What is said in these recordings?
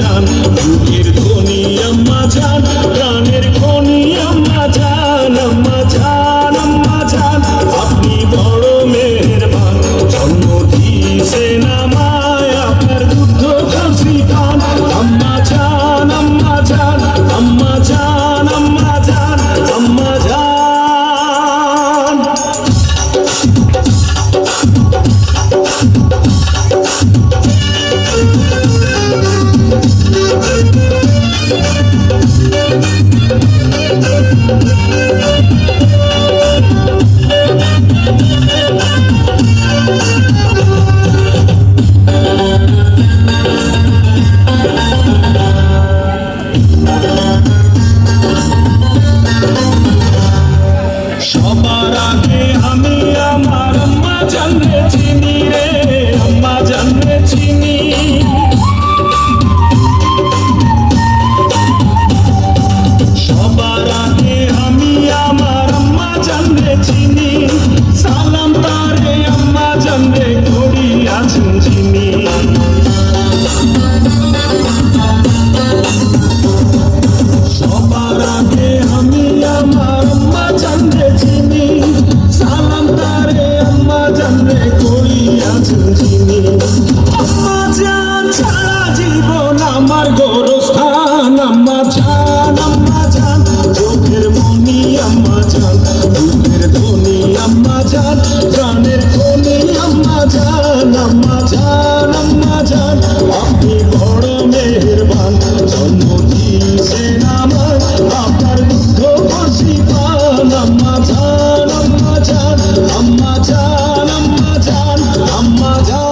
জান, বুকের ধ্বনি আম্মা জান, প্রাণের খনি আম্মা জান, আম্মা জান, আম্মা জান, আপনি বড় মেহেরবান, জন্ম দিয়েছেন আমায় আপনার দুধ কলসি পান, আম্মা জান, আম্মা জান, আম্মা জান, আম্মা জান, আম্মা জান। সবার আগে আমি আমার আম্মা জানরে চিনি রে, আম্মা জানরে চিনি। সবার আগে আমি আমার আম্মা জানরে চিনি, সালাম তারে আম্মা জানরে করি আছেন যিনি। সবার আগে আমি আমার আম্মা জানরে চিনি, সালাম তারে আম্মা জানরে করি আছেন যিনি। আম্মা জান ছাড়া জীবন আমার গোরস্থান, আম্মা জান, আম্মা জান, চোখের মনি আম্মা জান, বুকের ধ্বনি আম্মা জান, প্রাণের খনি আম্মা জান, আম্মা জান, আম্মা জান, আপনি বড় মেহেরবান, জন্ম দিয়েছেন আমায় আপনার দুধ কলসি পান, আম্মা জান, আম্মা জান, আম্মা জান, আম্মা জান, আম্মা জান।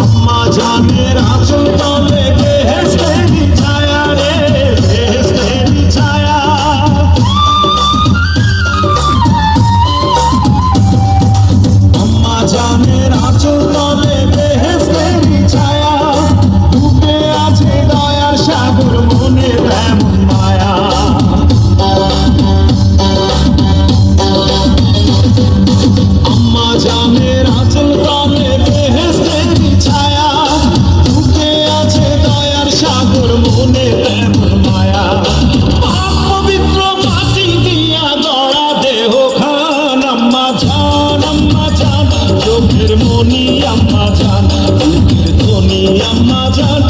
আম্মা জানের আঁচল তলে বেহেশতেরি ছায়া রে, বেহেশতেরি ছায়া। আম্মা জানের আঁচল তলে বেহেশতেরি ছায়া, ডুবে আছে দয়ার সাগর মনে এমন মায়া। আম্মা জানের আঁচল তলে বেহেশতেরি ছায়া, ডুবে আছে দয়ার সাগর মনে এমন মায়া। পবিত্র মাটি দিয়া গড়া দেহ খান, আম্মা জান, আম্মা জান, চোখের মনি আম্মা জান, বুকের ধ্বনি আম্মা জান,